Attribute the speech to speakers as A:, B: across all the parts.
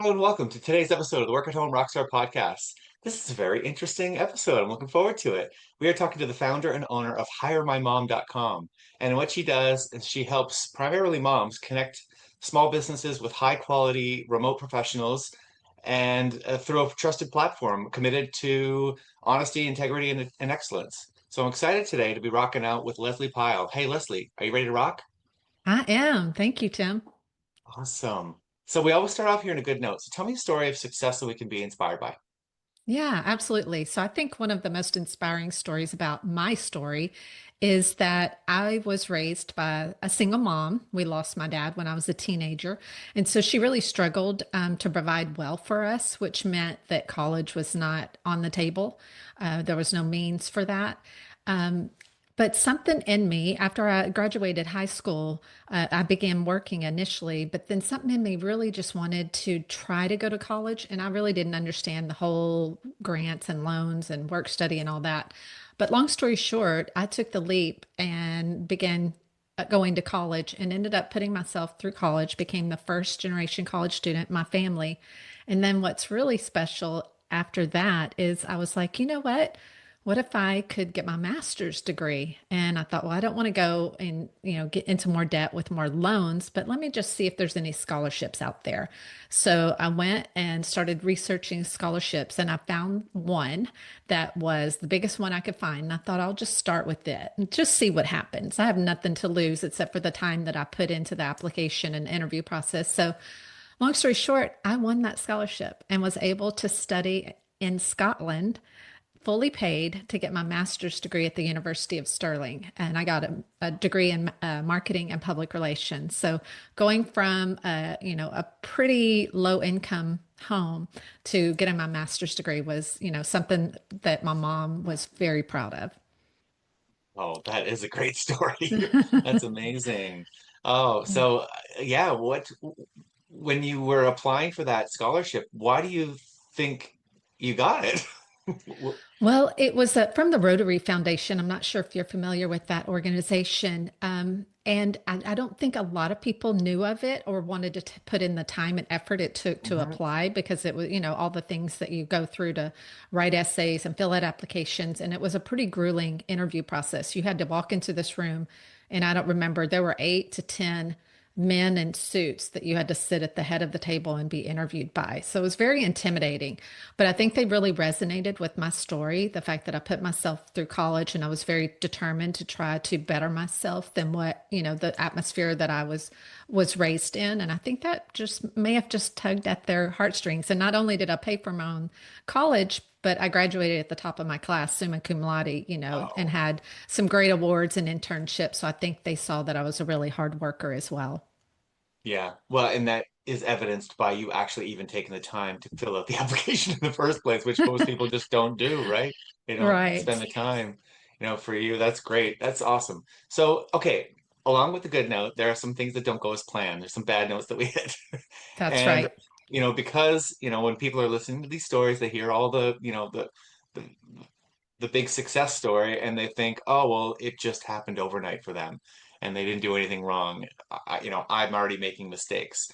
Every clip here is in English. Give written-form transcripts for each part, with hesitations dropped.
A: Hello and welcome to today's episode of the Work at Home Rockstar Podcast. This is a very interesting episode. I'm looking forward to it. We are talking to the founder and owner of HireMyMom.com. And what she does is she helps primarily moms connect small businesses with high quality remote professionals and through a trusted platform committed to honesty, integrity, and excellence. So I'm excited today to be rocking out with Lesley Pyle. Hey, Lesley, are you ready to rock?
B: I am. Thank you, Tim.
A: Awesome. So we always start off here in a good note. So tell me a story of success that we can be inspired by.
B: Yeah, absolutely. So I think one of the most inspiring stories about my story is that I was raised by a single mom. We lost my dad when I was a teenager. And so she really struggled to provide well for us, which meant that college was not on the table. There was no means for that. Um, But something in me, after I graduated high school, I began working initially, but then something in me really just wanted to try to go to college. And I really didn't understand the whole grants and loans and work study and all that. But long story short, I took the leap and began going to college and ended up putting myself through college, became the first generation college student in my family. And then what's really special after that is I was like, you know what? What if I could get my master's degree? And I thought, well, I don't want to go and, get into more debt with more loans, but let me just see if there's any scholarships out there. So I went and started researching scholarships and I found one that was the biggest one I could find. And I thought I'll just start with it and just see what happens. I have nothing to lose except for the time that I put into the application and interview process. So long story short, I won that scholarship and was able to study in Scotland fully paid to get my master's degree at the University of Stirling. And I got a degree in marketing and public relations. So going from a pretty low income home to getting my master's degree was, something that my mom was very proud of.
A: Oh, that is a great story. That's amazing. Oh, so yeah, when you were applying for that scholarship, why do you think you got it?
B: Well, it was from the Rotary Foundation. I'm not sure if you're familiar with that organization. And I don't think a lot of people knew of it or wanted to put in the time and effort it took to
A: Mhm.
B: apply because it was, all the things that you go through to write essays and fill out applications. And it was a pretty grueling interview process. You had to walk into this room, and I don't remember, there were 8 to 10 men in suits that you had to sit at the head of the table and be interviewed by. So it was very intimidating. But I think they really resonated with my story, the fact that I put myself through college and I was very determined to try to better myself than what, the atmosphere that I was raised in. And I think that just may have just tugged at their heartstrings. And not only did I pay for my own college, but I graduated at the top of my class, summa cum laude, and
A: Oh,
B: had some great awards and internships. So I think they saw that I was a really hard worker as well.
A: yeah. Well, and that is evidenced by you actually even taking the time to fill out the application in the first place, which most people just don't do, right? They don't spend
B: Right.
A: the time, for you. That's great. That's awesome. So, okay, along with the good note, there are some things that don't go as planned. There's some bad notes that we hit.
B: That's
A: And,
B: right.
A: because, when people are listening to these stories, they hear all the the big success story and they think, oh, well, it just happened overnight for them and they didn't do anything wrong. I'm already making mistakes.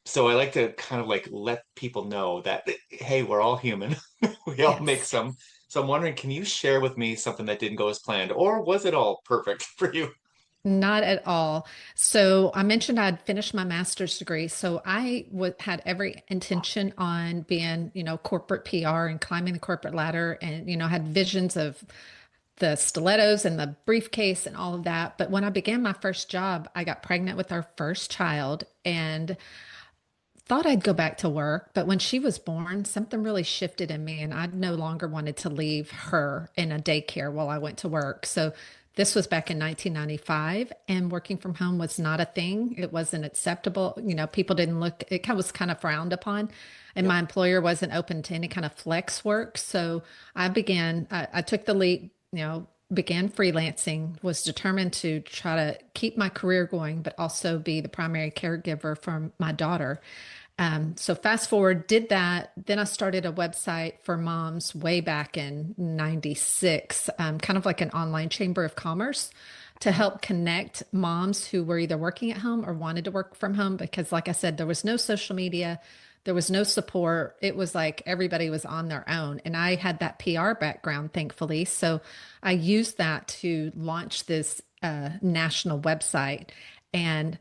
A: So I like to kind of like let people know that, hey, we're all human. We all make
B: Yes.
A: some. So I'm wondering, can you share with me something that didn't go as planned, or was it all perfect for you?
B: Not at all. So I mentioned I'd finished my master's degree. So I had every intention on being, corporate PR and climbing the corporate ladder and, had visions of the stilettos and the briefcase and all of that. But when I began my first job, I got pregnant with our first child and thought I'd go back to work. But when she was born, something really shifted in me and I no longer wanted to leave her in a daycare while I went to work. So this was back in 1995 and working from home was not a thing. It wasn't acceptable. People didn't look, it was kind of frowned upon. And
A: Yep.
B: my employer wasn't open to any kind of flex work. So I took the leap, began freelancing, was determined to try to keep my career going, but also be the primary caregiver for my daughter. So fast forward, did that. Then I started a website for moms way back in 96, kind of like an online chamber of commerce to
A: Mhm.
B: help connect moms who were either working at home or wanted to work from home. Because, like I said, there was no social media, There was no support. It was like everybody was on their own. And I had that PR background, thankfully. So I used that to launch this national website. And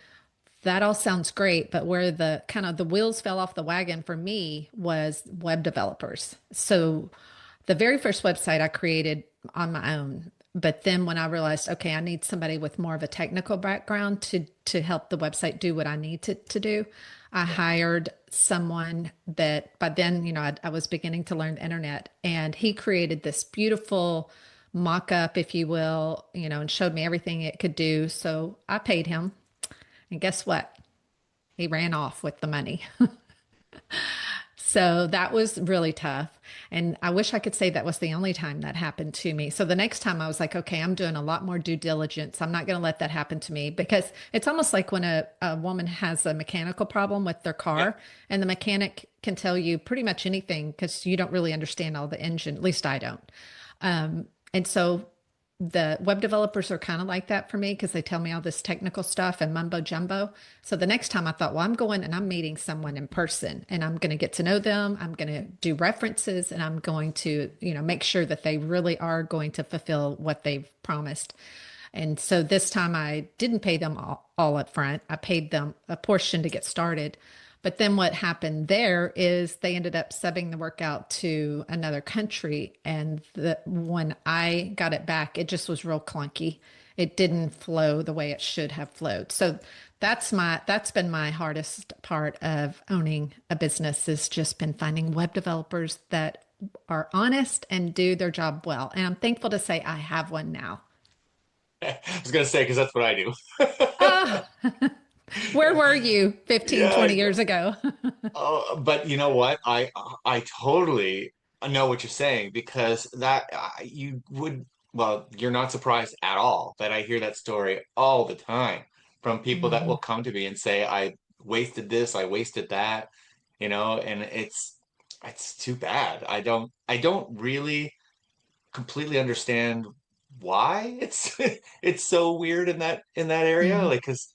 B: that all sounds great, but where the kind of the wheels fell off the wagon for me was web developers. So the very first website I created on my own, but then when I realized, okay, I need somebody with more of a technical background to help the website do what I need to do, I hired someone that by then, I was beginning to learn the internet, and he created this beautiful mock up, if you will, and showed me everything it could do. So I paid him. And guess what? He ran off with the money. So that was really tough. And I wish I could say that was the only time that happened to me. So the next time I was like, okay, I'm doing a lot more due diligence. I'm not going to let that happen to me, because it's almost like when a woman has a mechanical problem with their
A: Yeah.
B: car, and the mechanic can tell you pretty much anything because you don't really understand all the engine. At least I don't. And so the web developers are kind of like that for me, because they tell me all this technical stuff and mumbo jumbo. So the next time I thought, well, I'm going and I'm meeting someone in person, and I'm going to get to know them. I'm going to do references, and I'm going to, make sure that they really are going to fulfill what they've promised. And so this time I didn't pay them all up front. I paid them a portion to get started. But then what happened there is they ended up subbing the work out to another country. And when I got it back, it just was real clunky. It didn't flow the way it should have flowed. So that's been my hardest part of owning a business, has just been finding web developers that are honest and do their job well. And I'm thankful to say I have one now.
A: I was gonna say because that's what I do.
B: Ah, where were you 15,
A: Yeah,
B: 20 years ago?
A: but you know what? I totally know what you're saying, because that you would, well, you're not surprised at all that I hear that story all the time from people that will
B: Mhm.
A: come to me and say, I wasted this, I wasted that, and it's too bad. I don't really completely understand why it's it's so weird in that area,
B: Mhm.
A: like, because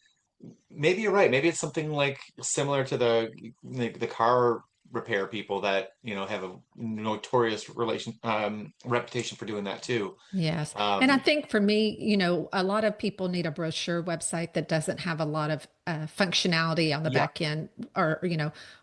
A: maybe you're right. Maybe it's something like similar to the car repair people that have a notorious reputation for doing that too.
B: Yes. And I
A: Um,
B: think for me, a lot of people need a brochure website that doesn't have a lot of functionality on the
A: yeah,
B: back end, or,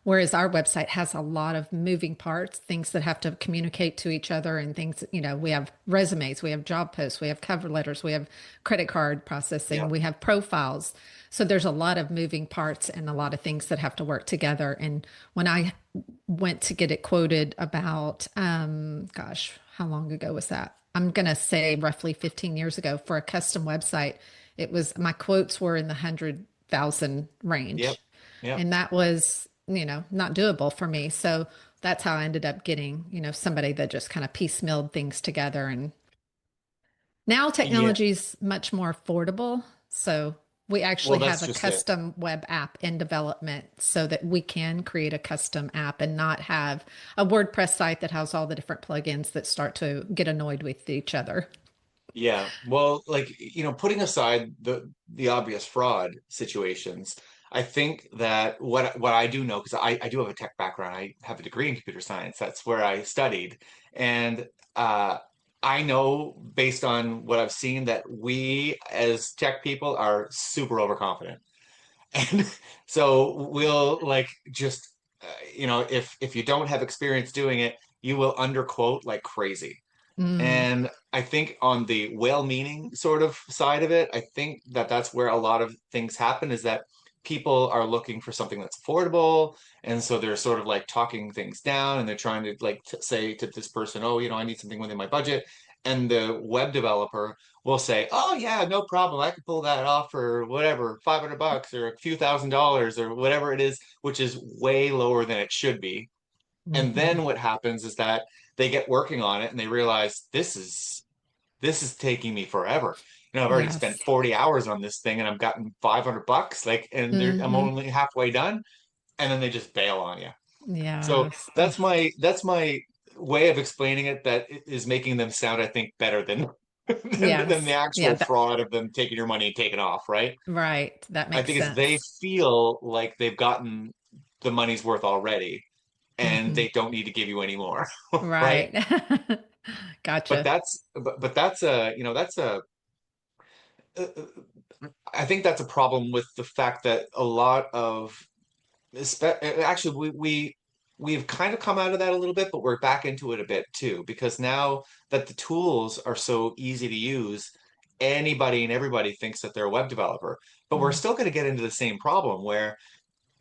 B: whereas our website has a lot of moving parts, things that have to communicate to each other, and things, we have resumes, we have job posts, we have cover letters, we have credit card
A: yeah,
B: processing, we have profiles. So there's a lot of moving parts and a lot of things that have to work together. And when I went to get it quoted about, gosh, how long ago was that? I'm going to say roughly 15 years ago, for a custom website. It was, my quotes were in the 100,000
A: yep,
B: range.
A: yep,
B: And that was, not doable for me. So that's how I ended up getting, somebody that just kind of piecemealed things together. And now
A: yeah.
B: technology is much more affordable. So we
A: Well,
B: actually have
A: that's
B: a
A: just it.
B: custom web app in development so that we can create a custom app and not have a WordPress site that has all the different plugins that start to get annoyed with each other.
A: Yeah. Well, like, putting aside the obvious fraud situations, I think that what I do know, because I do have a tech background, I have a degree in computer science. That's where I studied. And I know based on what I've seen that we as tech people are super overconfident. And so we'll like just if you don't have experience doing it, you will underquote like crazy.
B: Mm,
A: And I think on the well-meaning sort of side of it, I think that that's where a lot of things happen, is that people are looking for something that's affordable. And so they're sort of like talking things down, and they're trying to like say to this person, oh, I need something within my budget. And the web developer will say, oh, yeah, no problem. I could pull that off for whatever, $500 or a few $1,000s or whatever it is, which is way lower than it should be. And
B: mhm.
A: then what happens is that they get working on it and they realize this is taking me forever. I've already spent
B: Yes.
A: 40 hours on this thing and I've gotten $500, like, and I'm
B: Hmm.
A: only halfway done, and then they just bail on you. So
B: Yes.
A: that's my way of explaining it, that it is making them sound, I think, better than than the
B: Yes. Yeah.
A: actual fraud of them taking your money and taking off, right?
B: Right. That
A: I
B: makes
A: think it's they
B: sense.
A: feel like they've gotten the money's worth already, and
B: Hmm.
A: they don't need to give you any more, right?
B: Right.
A: But
B: Gotcha.
A: that's a, you know, that's a uh, I think that's a problem with the fact that a lot of actually we've kind of come out of that a little bit, but we're back into it a bit too, because now that the tools are so easy to use, anybody and everybody thinks that they're a web developer. But we're
B: Mm,
A: still going to get into the same problem where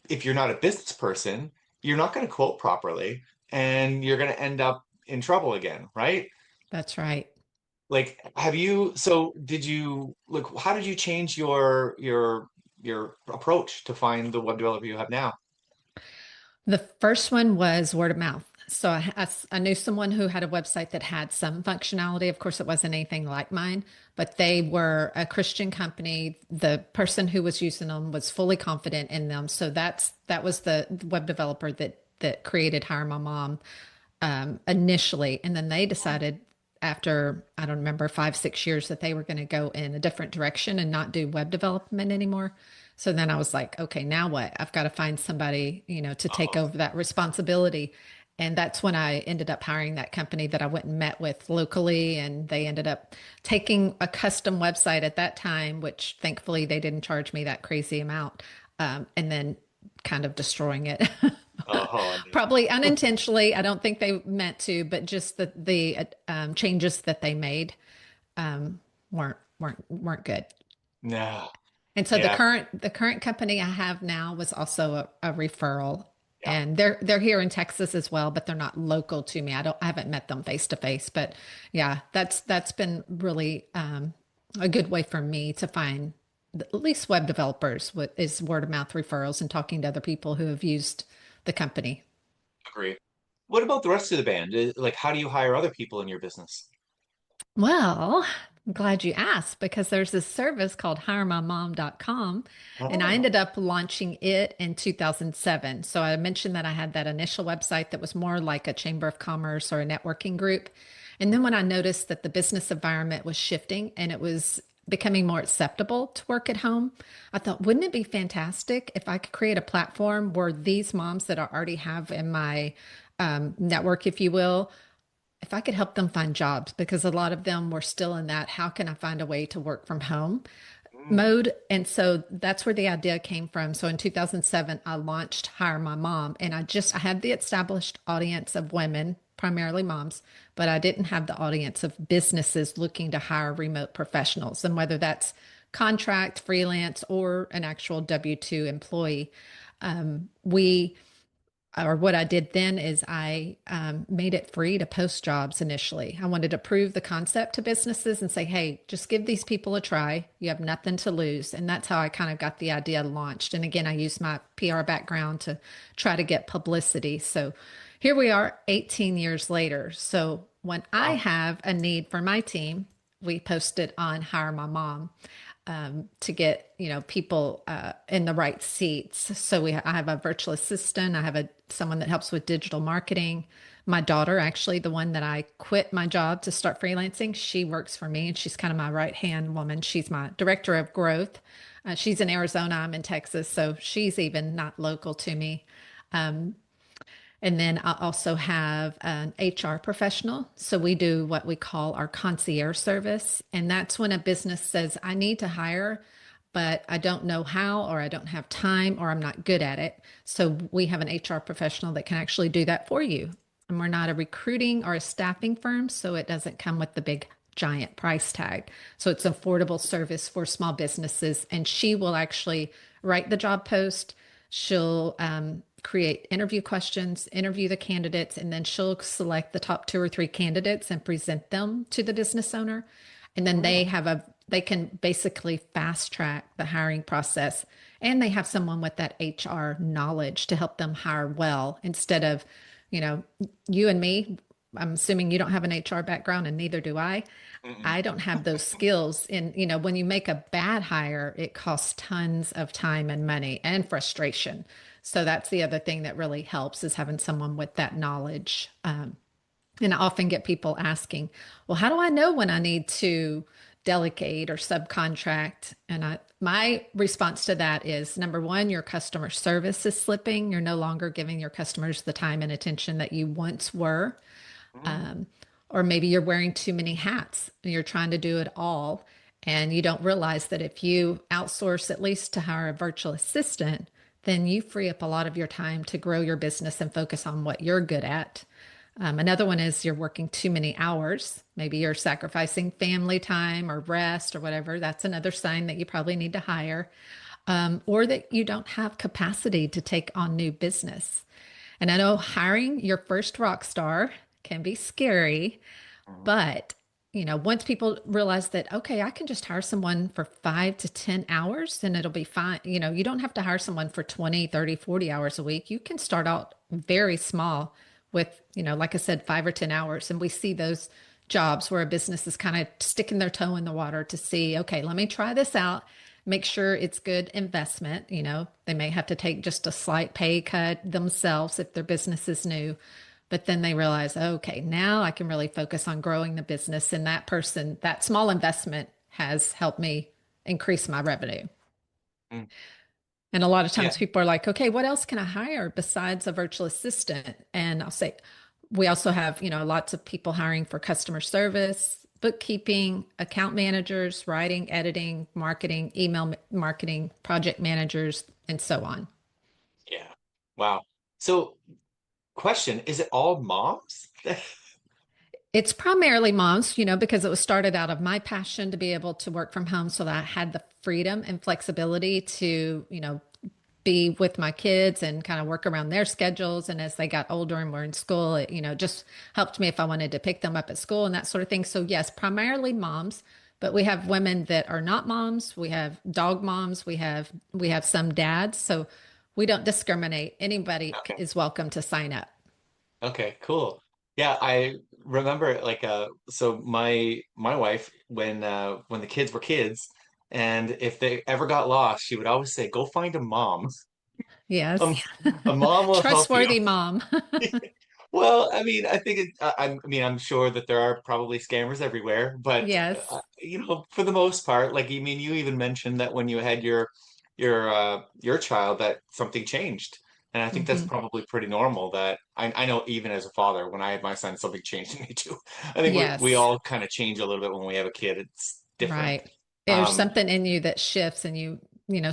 A: if you're not a business person, you're not going to quote properly and you're going to end up in trouble again, right?
B: that's right.
A: Like, did you, like, how did you change your approach to find the web developer you have now?
B: The first one was word of mouth. So I knew someone who had a website that had some functionality. Of course, it wasn't anything like mine, but they were a Christian company. The person who was using them was fully confident in them. So that was the web developer that created Hire My Mom initially, and then they decided after I don't remember 5, 6 years that they were going to go in a different direction and not do web development anymore. So then I was like, okay, now what? I've got to find somebody, to take
A: Oh,
B: over that responsibility. And that's when I ended up hiring that company that I went and met with locally. And they ended up taking a custom website at that time, which thankfully they didn't charge me that crazy amount, and then kind of destroying it.
A: oh,
B: Probably unintentionally. I don't think they meant to, but just the changes that they made weren't good.
A: no.
B: And so the
A: Yeah,
B: current company I have now was also a referral,
A: yeah,
B: and they're here in Texas as well, but they're not local to me. I haven't met them face to face, but yeah, that's been really a good way for me to find at least web developers. What is word of mouth referrals and talking to other people who have used the company.
A: agree. What about the rest of the band? Like, how do you hire other people in your business?
B: Well, I'm glad you asked because there's this service called hiremymom.com, and I
A: Oh,
B: ended up launching it in 2007. So I mentioned that I had that initial website that was more like a chamber of commerce or a networking group. And then when I noticed that the business environment was shifting and it was becoming more acceptable to work at home, I thought, wouldn't it be fantastic if I could create a platform where these moms that I already have in my network, if you will, if I could help them find jobs, because a lot of them were still in that, how can I find a way to work from home
A: mm,
B: mode? And so that's where the idea came from. So in 2007, I launched Hire My Mom, and I had the established audience of women, primarily moms, but I didn't have the audience of businesses looking to hire remote professionals. And whether that's contract, freelance, or an actual W-2 employee, we or what I did then is I made it free to post jobs initially. I wanted to prove the concept to businesses and say, hey, just give these people a try. You have nothing to lose. And that's how I kind of got the idea launched. And again, I used my PR background to try to get publicity. So here we are 18 years later. So when I
A: wow.
B: have a need for my team, we post it on Hire My Mom to get people in the right seats. So I have a virtual assistant. I have someone that helps with digital marketing. My daughter, actually, the one that I quit my job to start freelancing, she works for me, and she's kind of my right hand woman. She's my director of growth. She's in Arizona. I'm in Texas, so she's even not local to me. And then I also have an HR professional. So we do what we call our concierge service. And that's when a business says, I need to hire, but I don't know how, or I don't have time, or I'm not good at it. So we have an HR professional that can actually do that for you. And we're not a recruiting or a staffing firm, so it doesn't come with the big giant price tag. So it's affordable service for small businesses. And she will actually write the job post. She'll create interview questions, interview the candidates, and then she'll select the top 2 or 3 candidates and present them to the business owner. And then
A: Oh,
B: they can basically fast track the hiring process. And they have someone with that HR knowledge to help them hire well instead of, you know, you and me. I'm assuming you don't have an HR background, and neither do I.
A: mm-mm.
B: I don't have those skills. And, when you make a bad hire, it costs tons of time and money and frustration. So that's the other thing that really helps is having someone with that knowledge. And I often get people asking, well, how do I know when I need to delegate or subcontract. And my response to that is number one, your customer service is slipping. You're no longer giving your customers the time and attention that you once were.
A: Mm.
B: Or maybe you're wearing too many hats and you're trying to do it all. And you don't realize that if you outsource at least to hire a virtual assistant, then you free up a lot of your time to grow your business and focus on what you're good at. Another one is you're working too many hours. Maybe you're sacrificing family time or rest or whatever. That's another sign that you probably need to hire, or that you don't have capacity to take on new business. And I know hiring your first rock star can be scary,
A: Mm.
B: but once people realize that, okay, I can just hire someone for 5 to 10 hours and it'll be fine. You don't have to hire someone for 20, 30, 40 hours a week. You can start out very small with, like I said, 5 or 10 hours. And we see those jobs where a business is kind of sticking their toe in the water to see, okay, let me try this out, make sure it's good investment. They may have to take just a slight pay cut themselves if their business is new. But then they realize, okay, now I can really focus on growing the business. And that small investment has helped me increase my revenue.
A: Mm.
B: And a lot of
A: Yeah.
B: times people are like, okay, what else can I hire besides a virtual assistant? And I'll say, we also have, lots of people hiring for customer service, bookkeeping, account managers, writing, editing, marketing, email marketing, project managers, and so on.
A: Yeah. Wow. So, question, is it all moms?
B: It's primarily moms, because it was started out of my passion to be able to work from home so that I had the freedom and flexibility to, be with my kids and kind of work around their schedules. And as they got older and were in school, it, just helped me if I wanted to pick them up at school and that sort of thing. So yes, primarily moms, but we have women that are not moms. We have dog moms. We have some dads. So we don't discriminate. Anybody
A: Okay.
B: is welcome to sign up.
A: Okay, cool. Yeah, I remember like so my wife when the kids were kids and if they ever got lost, she would always say, "Go find a mom.
B: Yes.
A: Um, a mom will help you."
B: Trustworthy mom.
A: Well, I mean, I think I mean, I'm sure that there are probably scammers everywhere, but
B: Yes.
A: for the most part, like, you mean, you even mentioned that when you had your child that something changed, and I think that's
B: Hmm.
A: probably pretty normal. That I know even as a father, when I had my son, something changed in me too. I think we
B: Yes.
A: all kind of change a little bit when we have a kid. It's different.
B: Right. There's
A: Um,
B: something in you that shifts and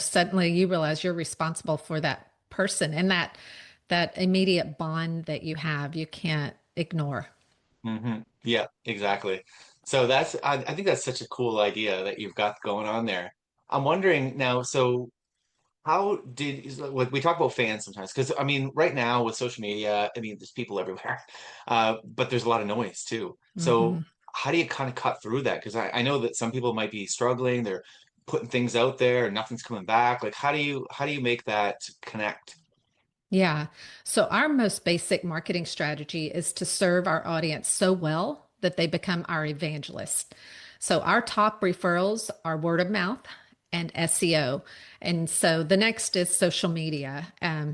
B: suddenly you realize you're responsible for that person and that immediate bond that you have, you can't ignore.
A: yeah, exactly. So I think that's such a cool idea that you've got going on there. I'm wondering now, so how did like, we talk about fans sometimes? Because I mean, right now with social media, I mean, there's people everywhere, but there's a lot of noise too. So
B: Hmm.
A: how do you kind of cut through that? Because I know that some people might be struggling. They're putting things out there and nothing's coming back. Like, how do you make that connect?
B: Yeah. So our most basic marketing strategy is to serve our audience so well that they become our evangelists. So our top referrals are word of mouth and SEO. And so the next is social media.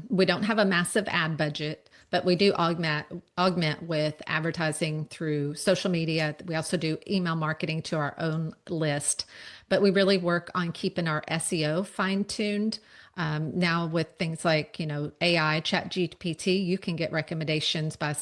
B: We don't have a massive ad budget, but we do augment with advertising through social media. We also do email marketing to our own list, but we really work on keeping our SEO fine tuned. Now with things like, AI, chat GPT, you can get recommendations by,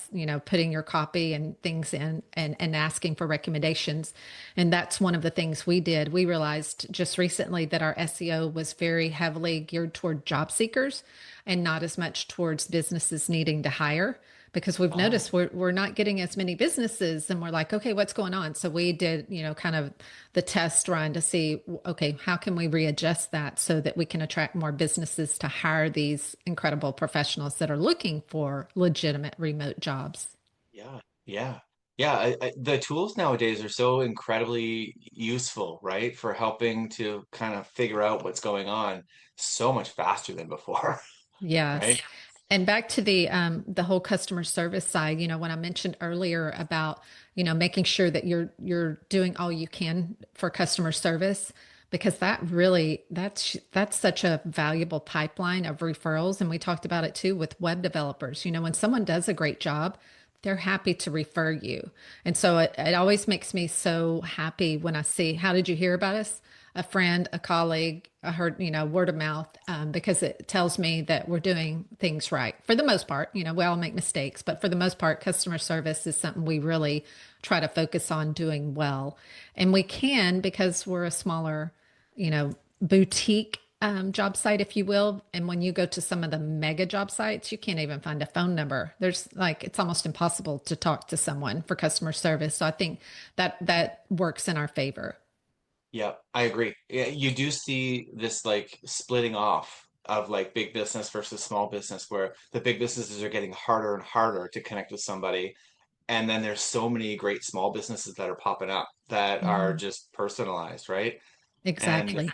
B: putting your copy and things in and asking for recommendations. And that's one of the things we did. We realized just recently that our SEO was very heavily geared toward job seekers and not as much towards businesses needing to hire because we've
A: Oh,
B: noticed we're not getting as many businesses and we're like, okay, what's going on? So we did, kind of the test run to see, okay, how can we readjust that so that we can attract more businesses to hire these incredible professionals that are looking for legitimate remote jobs?
A: yeah, yeah, yeah. The tools nowadays are so incredibly useful, right? For helping to kind of figure out what's going on so much faster than before, right?
B: Yes. And back to the whole customer service side, when I mentioned earlier about, making sure that you're doing all you can for customer service, because that's such a valuable pipeline of referrals. And we talked about it too with web developers. When someone does a great job, they're happy to refer you. And so it always makes me so happy when I see, how did you hear about us? A friend, a colleague, I heard, word of mouth, because it tells me that we're doing things right. For the most part, we all make mistakes, but for the most part, customer service is something we really try to focus on doing well. And we can because we're a smaller, boutique job site, if you will. And when you go to some of the mega job sites, you can't even find a phone number. There's like, it's almost impossible to talk to someone for customer service. So I think that works in our favor.
A: Yeah, I agree. Yeah, you do see this like splitting off of like big business versus small business, where the big businesses are getting harder and harder to connect with somebody. And then there's so many great small businesses that are popping up that are
B: Mhm.
A: just personalized, right? And
B: Exactly.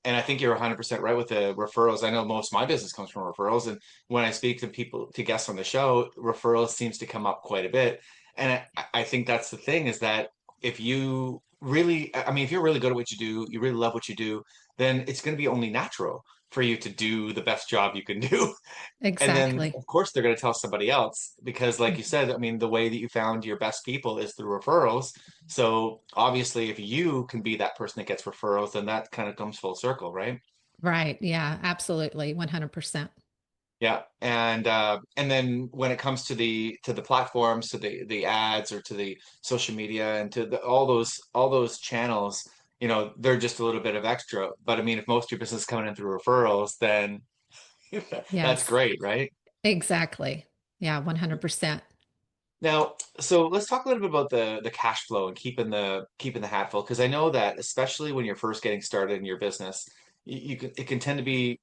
A: and I think you're 100% right with the referrals. I know most of my business comes from referrals, and when I speak to people, to guests on the show, referrals seems to come up quite a bit. And I think that's the thing is that if you really, I mean, if you're really good at what you do, you really love what you do, then it's going to be only natural for you to do the best job you can do. And then,
B: Exactly.
A: of course, they're going to tell somebody else because, like you said, I mean, the way that you found your best people is through referrals. So, obviously, if you can be that person that gets referrals, then that kind of comes full circle, right?
B: Right. Yeah, absolutely. 100%.
A: Yeah. And then when it comes to the platforms, to the ads, or to the social media, and to all those channels, they're just a little bit of extra. But I mean, if most of your business is coming in through referrals, then that's
B: Yes,
A: great, right?
B: exactly. Yeah, 100%.
A: Now, so let's talk a little bit about the cash flow and keeping the hat full, because I know that especially when you're first getting started in your business, it can tend to be,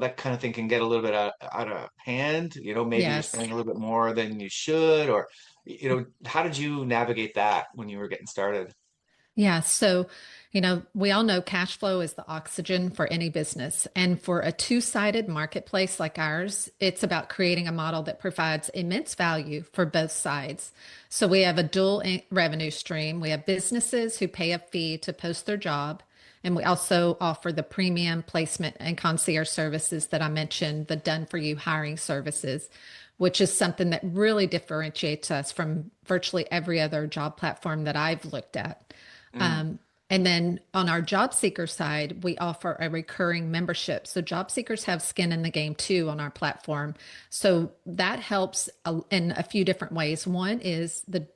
A: that kind of thing can get a little bit out of hand. Maybe you're
B: Yes.
A: spending a little bit more than you should, or how did you navigate that when you were getting started?
B: Yeah. So, we all know cash flow is the oxygen for any business. And for a two-sided marketplace like ours, it's about creating a model that provides immense value for both sides. So we have a dual revenue stream. We have businesses who pay a fee to post their job. And we also offer the premium placement and concierge services that I mentioned, the done for you hiring services, which is something that really differentiates us from virtually every other job platform that I've looked at.
A: Mm,
B: Um, and then on our job seeker side, we offer a recurring membership. So job seekers have skin in the game too on our platform. So that helps in a few different ways. One is the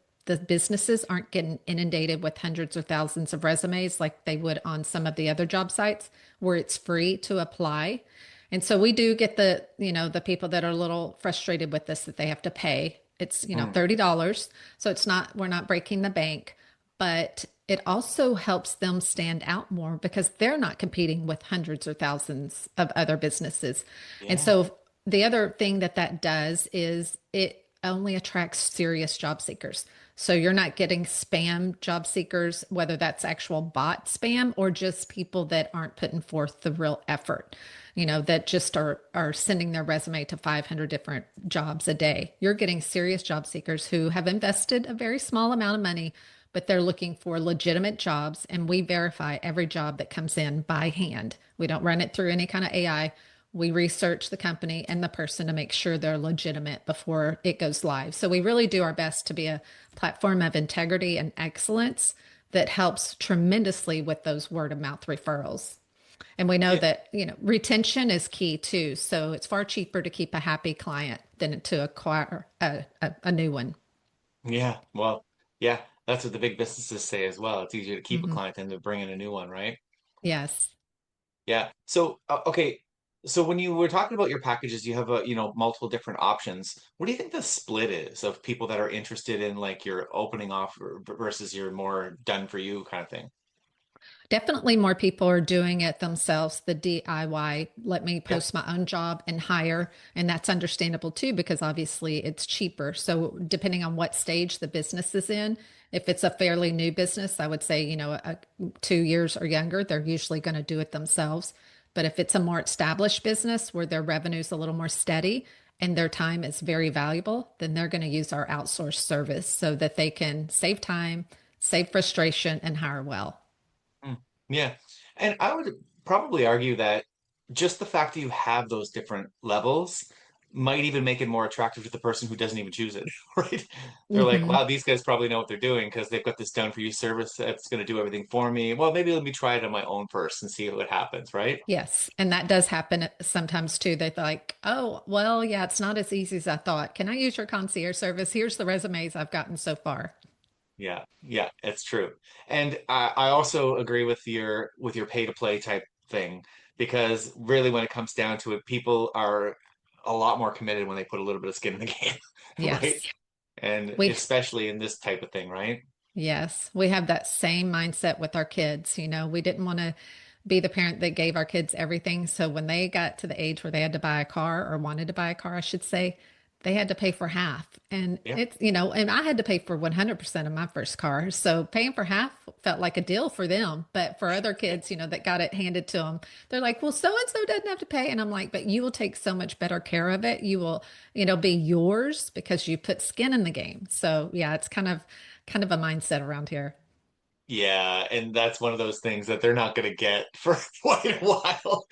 B: businesses aren't getting inundated with hundreds or thousands of resumes like they would on some of the other job sites where it's free to apply. And so we do get the people that are a little frustrated with this that they have to pay. It's,
A: mm,
B: $30. So it's not, we're not breaking the bank, but it also helps them stand out more because they're not competing with hundreds or thousands of other businesses. And
A: yeah.
B: so the other thing that does is it only attracts serious job seekers. So you're not getting spam job seekers, whether that's actual bot spam or just people that aren't putting forth the real effort, that just are sending their resume to 500 different jobs a day. You're getting serious job seekers who have invested a very small amount of money, but they're looking for legitimate jobs. And we verify every job that comes in by hand. We don't run it through any kind of AI. We research the company and the person to make sure they're legitimate before it goes live. So we really do our best to be a platform of integrity and excellence that helps tremendously with those word of mouth referrals. And we know
A: Yeah.
B: that, retention is key too. So it's far cheaper to keep a happy client than to acquire a new one.
A: Yeah. Well, yeah, that's what the big businesses say as well. It's easier to keep a
B: Hmm.
A: client than to bring in a new one, right?
B: Yes.
A: Yeah. So, okay. So when you were talking about your packages, you have multiple different options. What do you think the split is of people that are interested in like your opening offer versus your more done for you kind of thing?
B: Definitely more people are doing it themselves, the DIY, let me
A: Yeah.
B: post my own job and hire. And that's understandable too, because obviously it's cheaper. So, depending on what stage the business is in, if it's a fairly new business, I would say, 2 years or younger, they're usually going to do it themselves. But if it's a more established business where their revenue is a little more steady and their time is very valuable, then they're going to use our outsourced service so that they can save time, save frustration, and hire well.
A: Mm. Yeah. And I would probably argue that just the fact that you have those different levels might even make it more attractive to the person who doesn't even choose it, right? They're like,
B: Hmm.
A: wow, these guys probably know what they're doing because they've got this done for you service that's going to do everything for me. Well, maybe let me try it on my own first and see what happens, right?
B: Yes. And that does happen sometimes too. They're like, oh, well, yeah, it's not as easy as I thought. Can I use your concierge service? Here's the resumes I've gotten so far.
A: Yeah, yeah, it's true. And I also agree with your pay to play type thing because really when it comes down to it, people are a lot more committed when they put a little bit of skin in the game, right?
B: Yes.
A: And
B: We
A: especially in this type of thing, right?
B: Yes, we have that same mindset with our kids. We didn't want to be the parent that gave our kids everything. So when they got to the age where they had to buy a car or wanted to buy a car, I should say, they had to pay for half. And
A: Yeah.
B: and I had to pay for 100% of my first car. So paying for half felt like a deal for them. But for other kids, that got it handed to them, they're like, well, so and so doesn't have to pay. And I'm like, but you will take so much better care of it. You will, be yours because you put skin in the game. So yeah, it's kind of a mindset around here.
A: Yeah, and that's one of those things that they're not going to get for quite a while.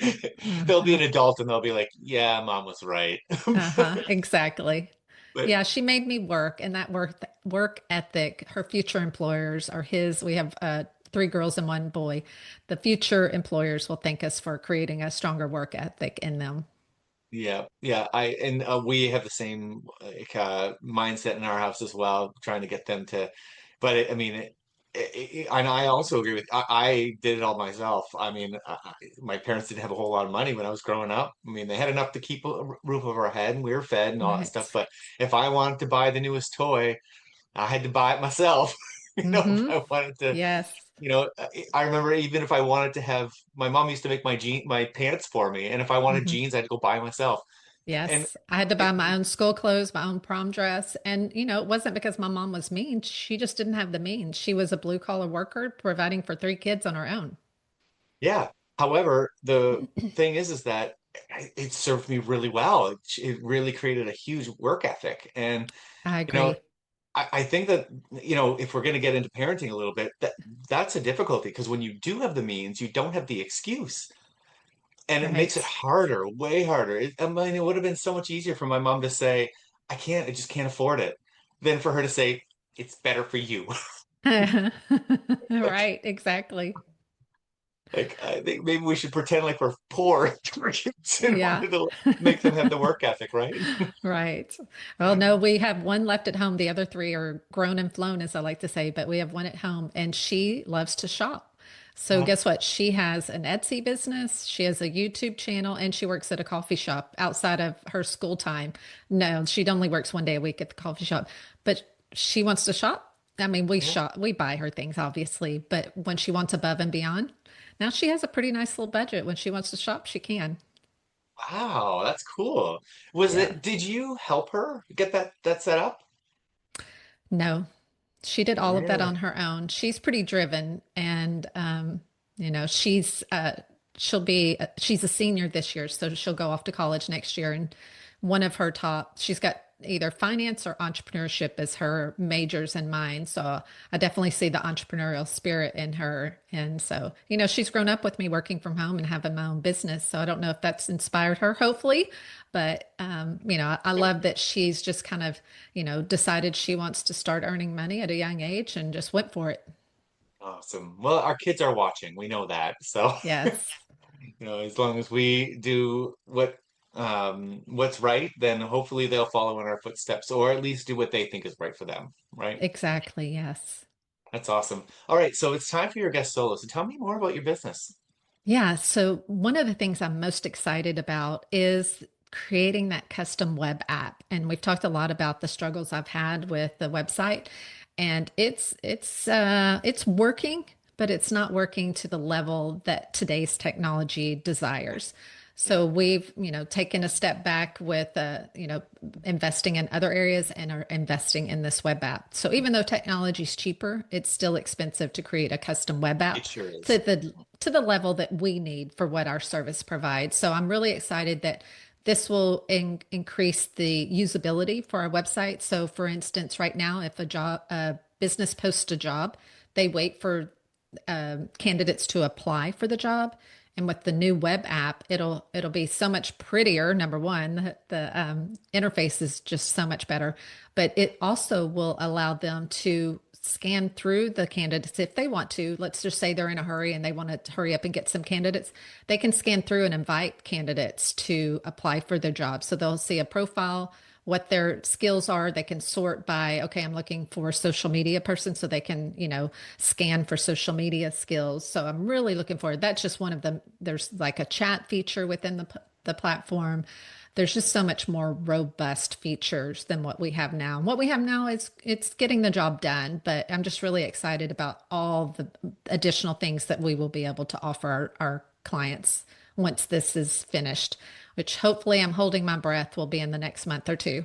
A: They'll be
B: Uh-huh.
A: an adult and they'll be like, "Yeah, mom was right."
B: Uh-huh. Exactly.
A: But
B: Yeah, she made me work, and that work ethic, her future employers are his. We have three girls and one boy. The future employers will thank us for creating a stronger work ethic in them.
A: yeah, yeah, I and we have the same mindset in our house as well, trying to get them to. But I mean, and I also agree with. I did it all myself. I mean, my parents didn't have a whole lot of money when I was growing up. I mean, they had enough to keep a roof over our head, and we were fed and all that stuff.
B: Right.
A: But if I wanted to buy the newest toy, I had to buy it myself. If
B: Mm-hmm.
A: I wanted to,
B: Yes.
A: I remember even if I wanted to have, my mom used to make my pants for me, and if I wanted
B: Mm-hmm.
A: jeans, I had to go buy myself. And
B: Yes. I had to buy
A: it,
B: my own school clothes, my own prom dress. And, it wasn't because my mom was mean. She just didn't have the means. She was a blue collar worker providing for three kids on her own.
A: yeah. However, the thing is that it served me really well. It really created a huge work ethic, and
B: I
A: you know,
B: agree.
A: I think that if we're going to get into parenting a little bit, that's a difficulty because when you do have the means, you don't have the excuse. And it makes it
B: Right.
A: harder, way harder. I mean, it would have been so much easier for my mom to say, I just can't afford it," than for her to say, "It's better for you." Like,
B: Right, exactly.
A: I think maybe we should pretend like we're poor for kids in
B: Yeah.
A: order to make them have the work ethic, right?
B: Right. Well, no, we have one left at home. The other three are grown and flown, as I like to say, but we have one at home and she loves to shop. So
A: Uh,
B: guess what? She has an Etsy business, she has a YouTube channel, and she works at a coffee shop outside of her school time. No, she only works one day a week at the coffee shop, but she wants to shop. I mean,
A: yeah.
B: we buy her things, obviously, but when she wants above and beyond, now she has a pretty nice little budget. When she wants to shop, she can.
A: Wow, that's cool.
B: Yeah.
A: Did you help her get that set up?
B: No, she did all of that
A: Really?
B: on her own. She's pretty driven, and she's a senior this year, so she'll go off to college next year. And one of her top, she's got either finance or entrepreneurship as her majors in mind. So I definitely see the entrepreneurial spirit in her. And so, she's grown up with me working from home and having my own business. So I don't know if that's inspired her, hopefully. But, I love that she's just kind of, decided she wants to start earning money at a young age and just went for it.
A: Awesome. Well, our kids are watching. We know that. So
B: Yes,
A: as long as we do what's right, then hopefully they'll follow in our footsteps or at least do what they think is right for them, right?
B: exactly. Yes.
A: That's awesome. All right, so it's time for your guest solo. So tell me more about your business.
B: Yeah. So, one of the things I'm most excited about is creating that custom web app. And we've talked a lot about the struggles I've had with the website, and it's working, but it's not working to the level that today's technology desires.
A: Yeah.
B: So we've, taken a step back with, investing in other areas and are investing in this web app. So even though technology is cheaper, it's still expensive to create a custom web
A: It
B: app
A: sure
B: to
A: is.
B: the level that we need for what our service provides. So I'm really excited that this will increase the usability for our website. So for instance, right now, if a business posts a job, they wait for candidates to apply for the job. And with the new web app, it'll be so much prettier. Number one, the interface is just so much better, but it also will allow them to scan through the candidates if they want to. Let's just say they're in a hurry and they want to hurry up and get some candidates. They can scan through and invite candidates to apply for their job. So they'll see a profile, what their skills are. They can sort by, okay, I'm looking for a social media person, so they can, scan for social media skills. So I'm really looking forward. That's just one of them. There's like a chat feature within the platform. There's just so much more robust features than what we have now. And what we have now is it's getting the job done, but I'm just really excited about all the additional things that we will be able to offer our clients once this is finished, which hopefully I'm holding my breath will be in the next month or two.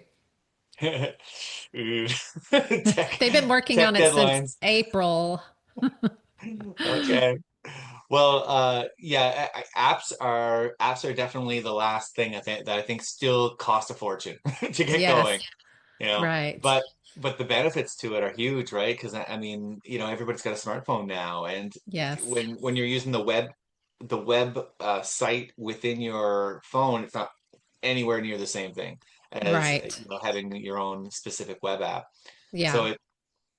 A: Ooh.
B: They've been working
A: Tech
B: on it since
A: deadlines.
B: April.
A: Okay. Well, yeah, apps are definitely the last thing I think still cost a fortune to get going,
B: Yes,
A: you know.
B: right.
A: But the benefits to it are huge, right? Because I mean, everybody's got a smartphone now, and
B: Yes,
A: when you're using the web site within your phone, it's not anywhere near the same thing as
B: right.
A: having your own specific web app. So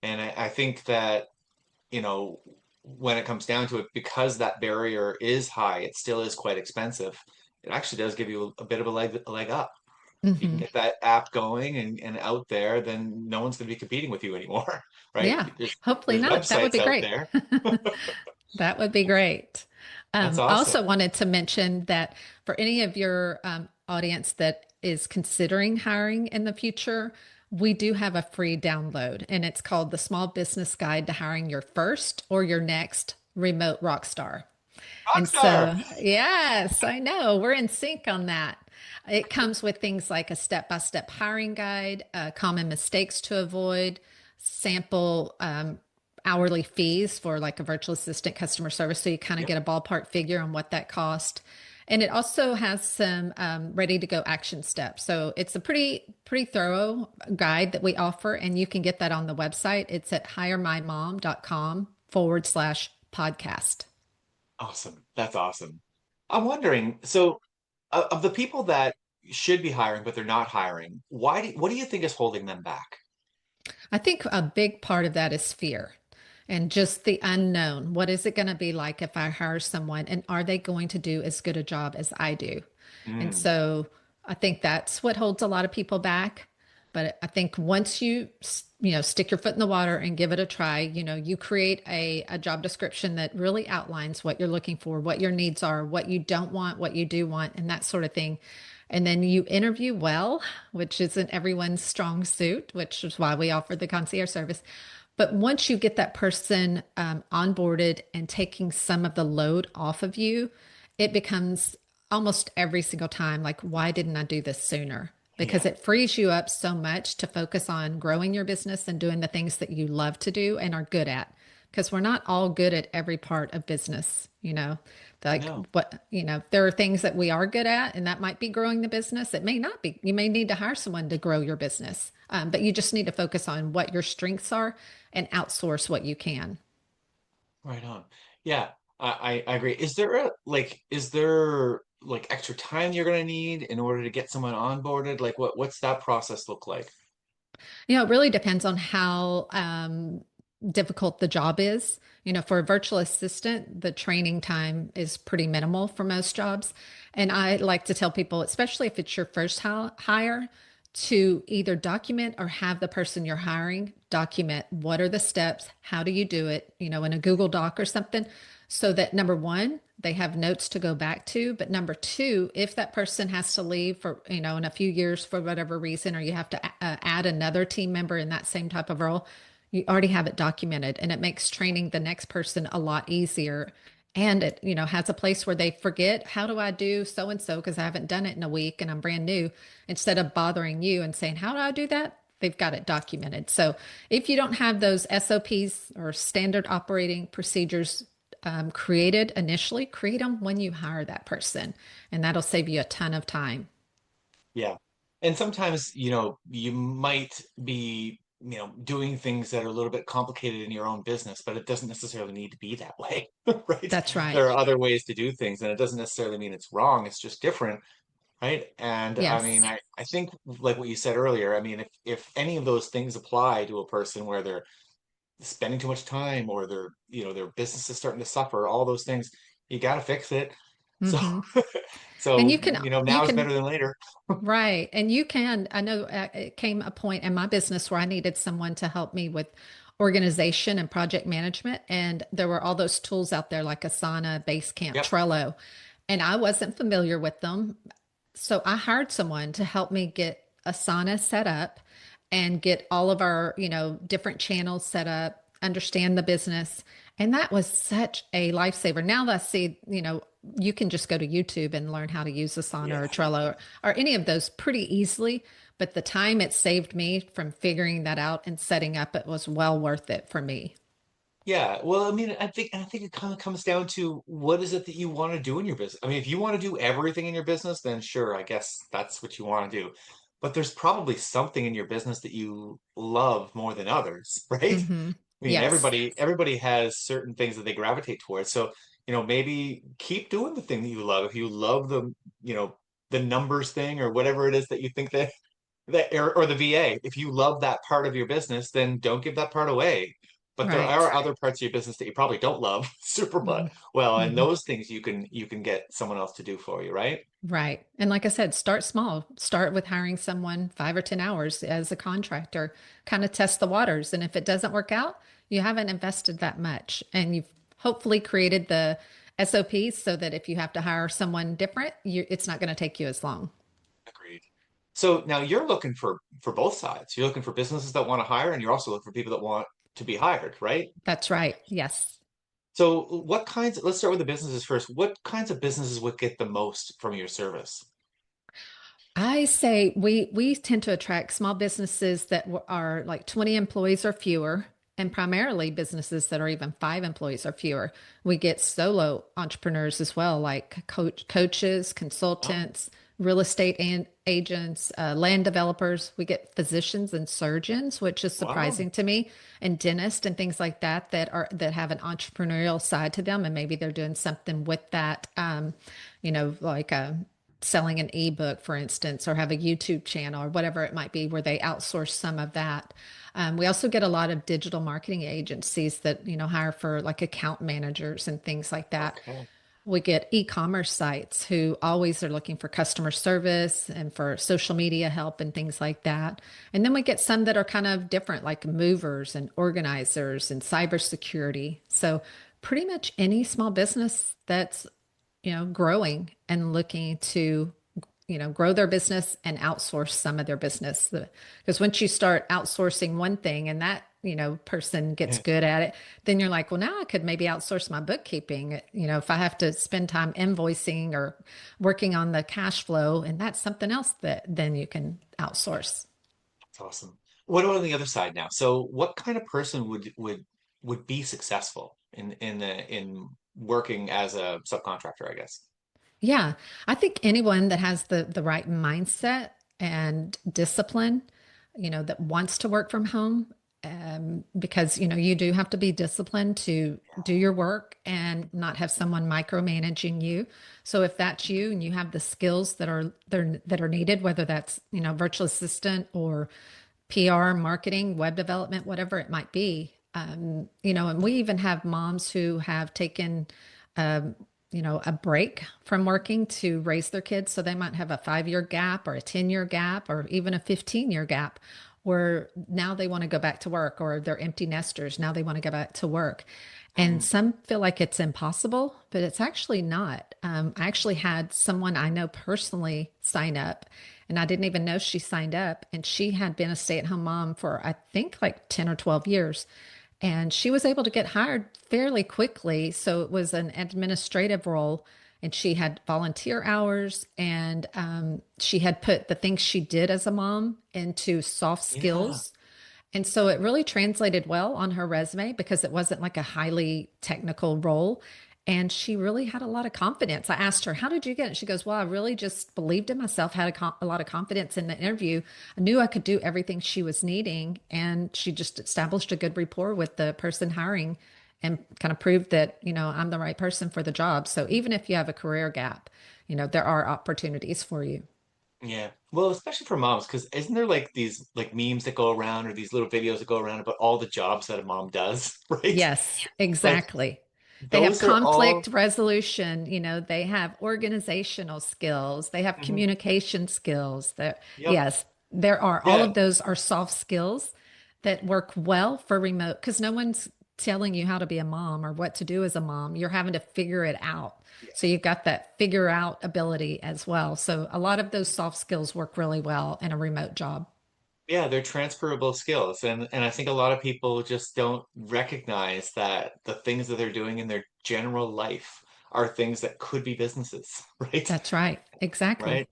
B: Yeah,
A: I think that you know, when it comes down to it, because that barrier is high, it still is quite expensive. It actually does give you a bit of a leg up. If you can
B: hmm,
A: get that app going and out there, then no one's going to be competing with you anymore, right?
B: yeah.
A: There's
B: Hopefully
A: there's
B: not. That would
A: websites
B: be
A: out
B: great.
A: there.
B: That would be great.
A: That's
B: I
A: awesome.
B: also wanted to mention that for any of your audience that is considering hiring in the future, we do have a free download, and it's called the Small Business Guide to Hiring Your First or Your Next Remote Rockstar. And
A: Rockstar.
B: so, yes, I know we're in sync on that. It comes with things like a step by step hiring guide, common mistakes to avoid, sample hourly fees for like a virtual assistant customer service. So you kind of
A: Yep.
B: get a ballpark figure on what that cost. And it also has some ready to go action steps. So it's a pretty thorough guide that we offer, and you can get that on the website. It's at hiremymom.com/podcast.
A: Awesome. That's awesome. I'm wondering, so of the people that should be hiring but they're not hiring, what do you think is holding them back?
B: I think a big part of that is fear and just the unknown. What is it going to be like if I hire someone, and are they going to do as good a job as I do? And
A: Mm,
B: so I think that's what holds a lot of people back. But I think once you stick your foot in the water and give it a try, you create a job description that really outlines what you're looking for, what your needs are, what you don't want, what you do want, and that sort of thing. And then you interview well, which isn't everyone's strong suit, which is why we offer the concierge service. But once you get that person onboarded and taking some of the load off of you, it becomes almost every single time like, why didn't I do this sooner?
A: yeah.
B: Because it frees you up so much to focus on growing your business and doing the things that you love to do and are good at. Because we're not all good at every part of business. Like
A: No.
B: there are things that we are good at, and that might be growing the business. It may not be. You may need to hire someone to grow your business, but you just need to focus on what your strengths are and outsource what you can.
A: Right on. Yeah, I agree. Is there extra time you're gonna need in order to get someone onboarded? Like what's that process look like?
B: It really depends on how difficult the job is. For a virtual assistant, the training time is pretty minimal for most jobs. And I like to tell people, especially if it's your first hire, to either document or have the person you're hiring document what are the steps, how do you do it, in a Google Doc or something, so that number one, they have notes to go back to. But number two, if that person has to leave for, in a few years for whatever reason, or you have to add another team member in that same type of role, you already have it documented, and it makes training the next person a lot easier. And it, has a place where they forget, how do I do so and so? Because I haven't done it in a week and I'm brand new. Instead of bothering you and saying, how do I do that? They've got it documented. So if you don't have those SOPs or standard operating procedures created initially, create them when you hire that person, and that'll save you a ton of time.
A: Yeah. And sometimes, you might be doing things that are a little bit complicated in your own business, but it doesn't necessarily need to be that way, right?
B: That's right.
A: There are other ways to do things, and it doesn't necessarily mean it's wrong. It's just different, right? And I mean,
B: Yes.
A: I think like what you said earlier, I mean, if any of those things apply to a person where they're spending too much time or their business is starting to suffer, all those things, you got to fix it. So,
B: Hmm. And
A: so,
B: you
A: now is better
B: can
A: than later.
B: Right. And you can, I know it came a point in my business where I needed someone to help me with organization and project management. And there were all those tools out there like Asana, Basecamp,
A: Yep.
B: Trello, and I wasn't familiar with them. So I hired someone to help me get Asana set up and get all of our, different channels set up, understand the business. And that was such a lifesaver. Now that I see, you can just go to YouTube and learn how to use Asana or
A: Yeah.
B: Trello or any of those pretty easily. But the time it saved me from figuring that out and setting up, it was well worth it for me.
A: Yeah, well, I mean, I think it kind of comes down to what is it that you want to do in your business. I mean, if you want to do everything in your business, then sure, I guess that's what you want to do. But there's probably something in your business that you love more than others, right?
B: Hmm.
A: I mean,
B: Yes.
A: everybody has certain things that they gravitate towards. So, maybe keep doing the thing that you love. If you love the numbers thing or whatever it is that you think that or the VA. If you love that part of your business, then don't give that part away. But there
B: Right.
A: are other parts of your business that you probably don't love super much. Well, and
B: Mm-hmm.
A: those things you can get someone else to do for you, right?
B: Right. And like I said, start small. Start with hiring someone 5 or 10 hours as a contractor, kind of test the waters. And if it doesn't work out, you haven't invested that much. And you've hopefully created the SOPs so that if you have to hire someone different, it's not going to take you as long.
A: Agreed. So now you're looking for both sides. You're looking for businesses that want to hire, and you're also looking for people that want to be hired, right?
B: That's right. Yes.
A: So let's start with the businesses first. What kinds of businesses would get the most from your service?
B: I say we tend to attract small businesses that are like 20 employees or fewer, and primarily businesses that are even 5 employees or fewer. We get solo entrepreneurs as well, like coaches,
A: Oh,
B: consultants, real estate and agents, land developers. We get physicians and surgeons, which is
A: wow.
B: surprising to me, and dentists and things like that that have an entrepreneurial side to them, and maybe they're doing something with that. Like selling an ebook, for instance, or have a YouTube channel or whatever it might be, where they outsource some of that. We also get a lot of digital marketing agencies that hire for like account managers and things like that.
A: Okay.
B: We get e-commerce sites who always are looking for customer service and for social media help and things like that. And then we get some that are kind of different, like movers and organizers and cybersecurity. So pretty much any small business that's growing and looking to, grow their business and outsource some of their business. Because once you start outsourcing one thing and that, person gets good at it, then you're like, well, now I could maybe outsource my bookkeeping. If I have to spend time invoicing or working on the cash flow, and that's something else that then you can outsource.
A: That's awesome. What about on the other side now? So what kind of person would be successful in working as a subcontractor, I guess?
B: Yeah, I think anyone that has the right mindset and discipline, that wants to work from home, because you do have to be disciplined to do your work and not have someone micromanaging you. So if that's you and you have the skills that are needed, whether that's virtual assistant or PR, marketing, web development, whatever it might be, and we even have moms who have taken a break from working to raise their kids. So they might have a 5 year gap or a 10-year gap or even a 15-year gap where now they want to go back to work, or they're empty nesters. Now they want to go back to work. And
A: Mm,
B: some feel like it's impossible, but it's actually not. I actually had someone I know personally sign up, and I didn't even know she signed up. And she had been a stay at home mom for, I think, like 10 or 12 years. And she was able to get hired fairly quickly. So it was an administrative role, and she had volunteer hours, and she had put the things she did as a mom into soft
A: yeah.
B: skills. And so it really translated well on her resume because it wasn't like a highly technical role. And she really had a lot of confidence. I asked her, "How did you get it?" She goes, "Well, I really just believed in myself, had a lot of confidence in the interview. I knew I could do everything she was needing." And she just established a good rapport with the person hiring and kind of proved that, I'm the right person for the job. So even if you have a career gap, there are opportunities for you.
A: Yeah. Well, especially for moms, because isn't there like these like memes that go around or these little videos that go around about all the jobs that a mom does, right?
B: Yes,
A: Like
B: exactly. They have
A: those are all,
B: conflict resolution, they have organizational skills, they have
A: mhm,
B: communication skills. That
A: yep.
B: yes, there are all
A: Yeah.
B: of those are soft skills that work well for remote because no one's telling you how to be a mom or what to do as a mom. You're having to figure it out. So you've got that figure out ability as well. So a lot of those soft skills work really well in a remote job.
A: Yeah, they're transferable skills. And I think a lot of people just don't recognize that the things that they're doing in their general life are things that could be businesses, right?
B: That's right. Exactly.
A: Right?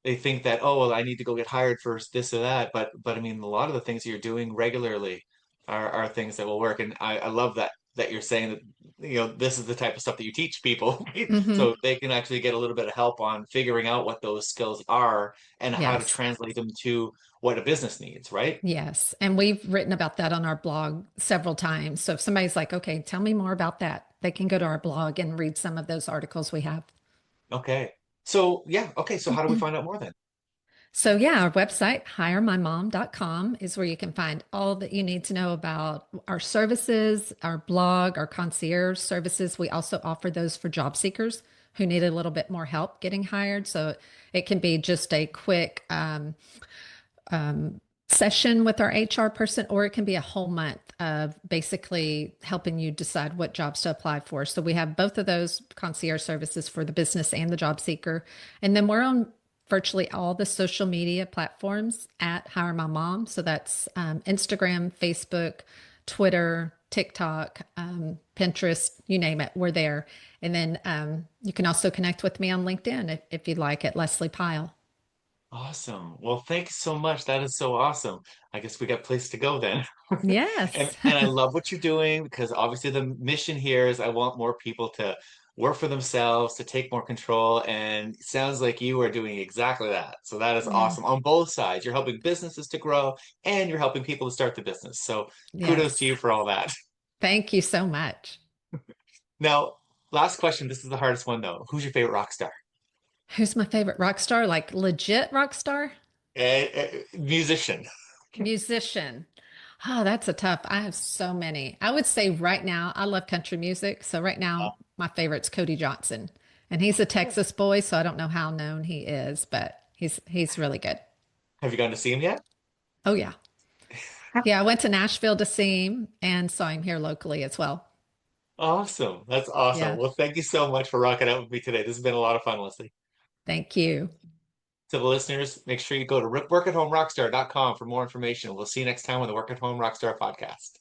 A: They think that, oh, well, I need to go get hired for this or that. But I mean, a lot of the things you're doing regularly are things that will work. And I love that you're saying that, this is the type of stuff that you teach people, right?
B: Hmm.
A: So they can actually get a little bit of help on figuring out what those skills are and how to
B: Yes.
A: translate them to what a business needs, right?
B: Yes. And we've written about that on our blog several times. So if somebody's like, okay, tell me more about that, they can go to our blog and read some of those articles we have.
A: Okay. So yeah, okay. So how do we find out more then?
B: So yeah, our website, hiremymom.com, is where you can find all that you need to know about our services, our blog, our concierge services. We also offer those for job seekers who need a little bit more help getting hired. So it can be just a quick session with our HR person, or it can be a whole month of basically helping you decide what jobs to apply for. So we have both of those concierge services for the business and the job seeker. And then we're on virtually all the social media platforms at Hire My Mom. So that's Instagram, Facebook, Twitter, TikTok, Pinterest, you name it, we're there. And then you can also connect with me on LinkedIn if you'd like at Lesley Pyle.
A: Awesome. Well, thank you so much. That is so awesome. I guess we got place to go then. And
B: Yes.
A: and I love what you're doing because obviously the mission here is I want more people to work for themselves, to take more control, and it sounds like you are doing exactly that. So that is awesome
B: Yes.
A: on both sides. You're helping businesses to grow and you're helping people to start the business. So kudos to
B: Yes.
A: you for all that.
B: Thank you so much.
A: Now, last question. This is the hardest one though. Who's your favorite rock star?
B: Who's my favorite rock star? Like legit rock star?
A: Musician.
B: Musician. Oh, that's a tough. I have so many. I would say right now, I love country music. So right now, my favorite's Cody Johnson. And he's a Texas boy, so I don't know how known he is, but he's really good.
A: Have you gone to see him yet?
B: Oh yeah. Yeah, I went to Nashville to see him and saw him here locally as well.
A: Awesome. That's awesome.
B: Yeah.
A: Well, thank you so much for rocking out with me today. This has been a lot of fun, Leslie.
B: Thank you.
A: To the listeners, make sure you go to workathomerockstar.com for more information. We'll see you next time on the Work at Home Rockstar podcast.